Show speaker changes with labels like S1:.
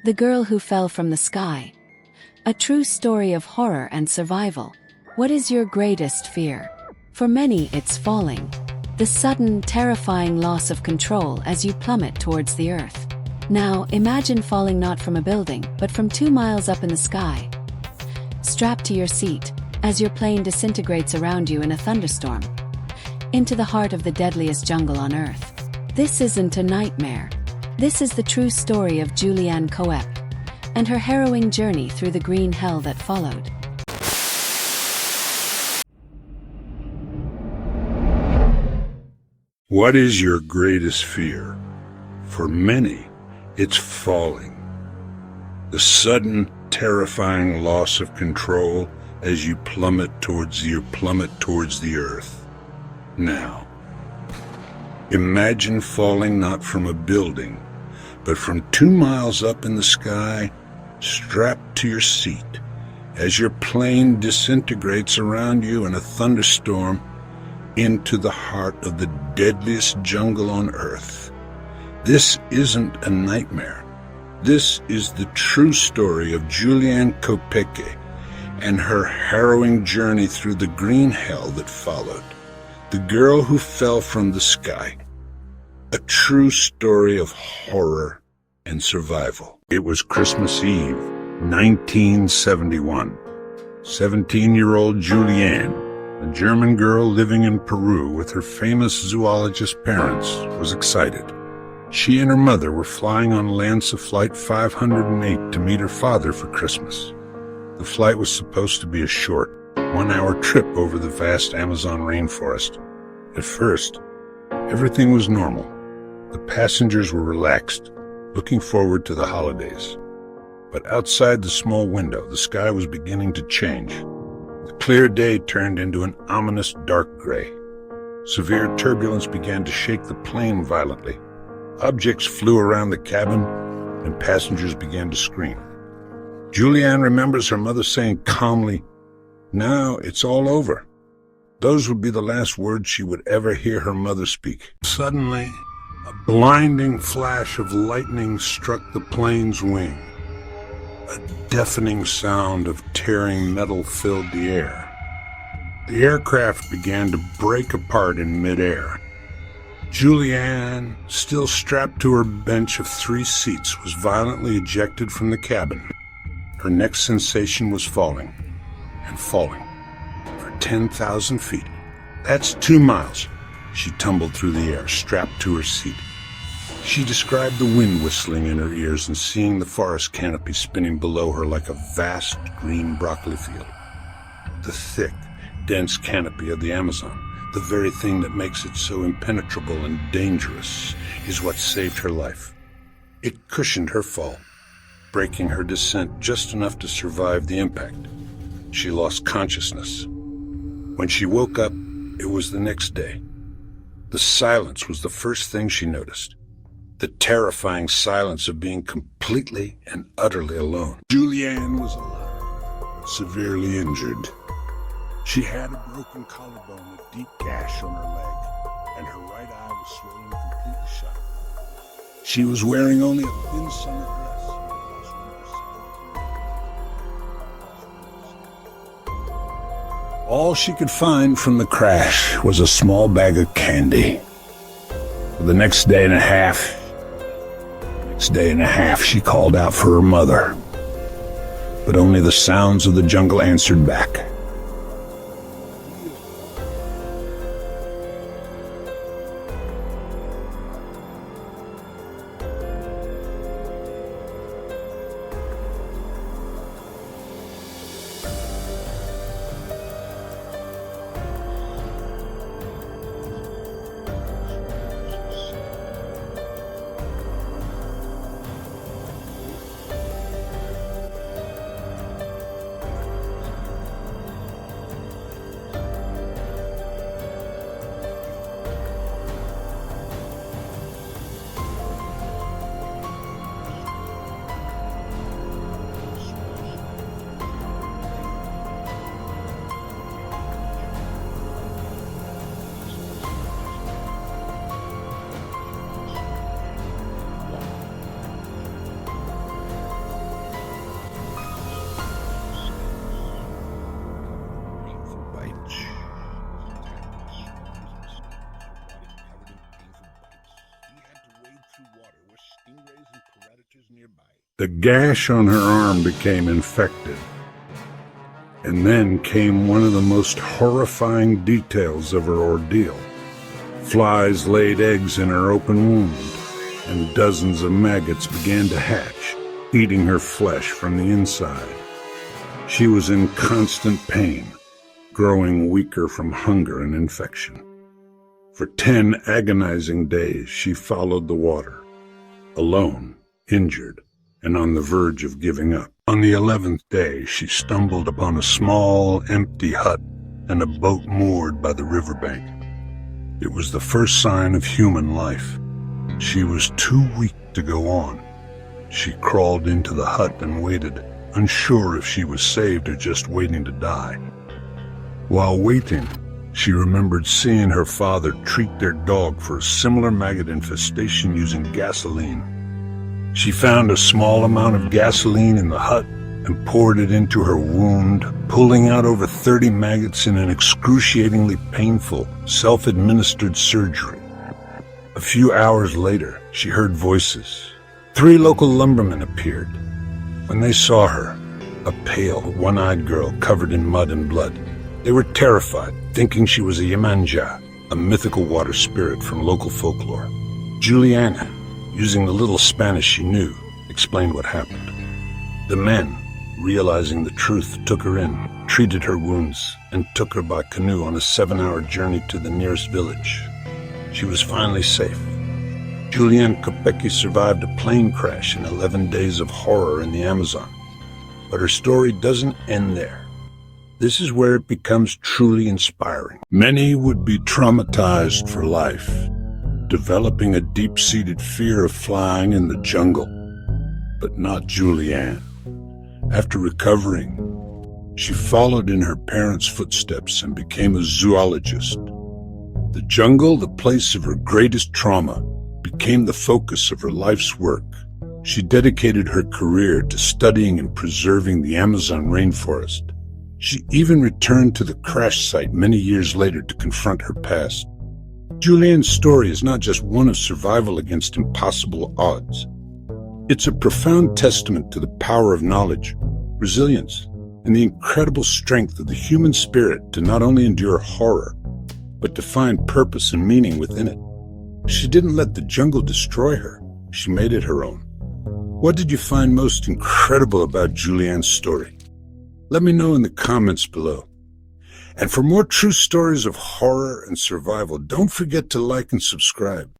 S1: The Girl Who Fell from the Sky. A true story of horror and survival. What is your greatest fear? For many, it's falling. The sudden, terrifying loss of control as you plummet towards the earth. Now, imagine falling not from a building, but from 2 miles up in the sky. Strapped to your seat, as your plane disintegrates around you in a thunderstorm. Into the heart of the deadliest jungle on earth. This isn't a nightmare. This is the true story of Julianne Coep and her harrowing journey through the green hell that followed.
S2: What is your greatest fear? For many, it's falling. The sudden, terrifying loss of control as you plummet towards the earth. Now, imagine falling not from a building, but from 2 miles up in the sky, strapped to your seat, as your plane disintegrates around you in a thunderstorm into the heart of the deadliest jungle on earth. This isn't a nightmare. This is the true story of Julianne Coep and her harrowing journey through the green hell that followed. The Girl Who Fell from the Sky. A true story of horror and survival. It was Christmas Eve, 1971. 17-year-old Julianne, a German girl living in Peru with her famous zoologist parents, was excited. She and her mother were flying on LANSA Flight 508 to meet her father for Christmas. The flight was supposed to be a short, 1-hour trip over the vast Amazon rainforest. At first, everything was normal. The passengers were relaxed, looking forward to the holidays. But outside the small window, the sky was beginning to change. The clear day turned into an ominous dark gray. Severe turbulence began to shake the plane violently. Objects flew around the cabin, and passengers began to scream. Julianne remembers her mother saying calmly, "Now it's all over." Those would be the last words she would ever hear her mother speak. Suddenly, a blinding flash of lightning struck the plane's wing. A deafening sound of tearing metal filled the air. The aircraft began to break apart in midair. Julianne, still strapped to her bench of 3 seats, was violently ejected from the cabin. Her next sensation was falling, and falling, for 10,000 feet. That's 2 miles. She tumbled through the air, strapped to her seat. She described the wind whistling in her ears and seeing the forest canopy spinning below her like a vast green broccoli field. The thick, dense canopy of the Amazon, the very thing that makes it so impenetrable and dangerous, is what saved her life. It cushioned her fall, breaking her descent just enough to survive the impact. She lost consciousness. When she woke up, it was the next day. The silence was the first thing she noticed. The terrifying silence of being completely and utterly alone. Julianne was alive, but severely injured. She had a broken collarbone, a deep gash on her leg, and her right eye was swollen completely shut. She was wearing only a thin summer dress. All she could find from the crash was a small bag of candy. For the next day and a half, she called out for her mother. But only the sounds of the jungle answered back. The gash on her arm became infected. And then came one of the most horrifying details of her ordeal. Flies laid eggs in her open wound, and dozens of maggots began to hatch, eating her flesh from the inside. She was in constant pain, growing weaker from hunger and infection. For 10 agonizing days, she followed the water, alone, injured, and on the verge of giving up. On the 11th day, she stumbled upon a small, empty hut and a boat moored by the riverbank. It was the first sign of human life. She was too weak to go on. She crawled into the hut and waited, unsure if she was saved or just waiting to die. While waiting, she remembered seeing her father treat their dog for a similar maggot infestation using gasoline. She found a small amount of gasoline in the hut and poured it into her wound, pulling out over 30 maggots in an excruciatingly painful, self-administered surgery. A few hours later, she heard voices. 3 local lumbermen appeared. When they saw her, a pale, one-eyed girl covered in mud and blood, they were terrified, thinking she was a Yemanja, a mythical water spirit from local folklore. Juliana, using the little Spanish she knew, explained what happened. The men, realizing the truth, took her in, treated her wounds, and took her by canoe on a 7-hour journey to the nearest village. She was finally safe. Julianne Kopecky survived a plane crash and 11 days of horror in the Amazon. But her story doesn't end there. This is where it becomes truly inspiring. Many would be traumatized for life, developing a deep-seated fear of flying in the jungle. But not Julianne. After recovering, she followed in her parents' footsteps and became a zoologist. The jungle, the place of her greatest trauma, became the focus of her life's work. She dedicated her career to studying and preserving the Amazon rainforest. She even returned to the crash site many years later to confront her past. Julianne's story is not just one of survival against impossible odds. It's a profound testament to the power of knowledge, resilience, and the incredible strength of the human spirit to not only endure horror, but to find purpose and meaning within it. She didn't let the jungle destroy her. She made it her own. What did you find most incredible about Julianne's story? Let me know in the comments below. And for more true stories of horror and survival, don't forget to like and subscribe.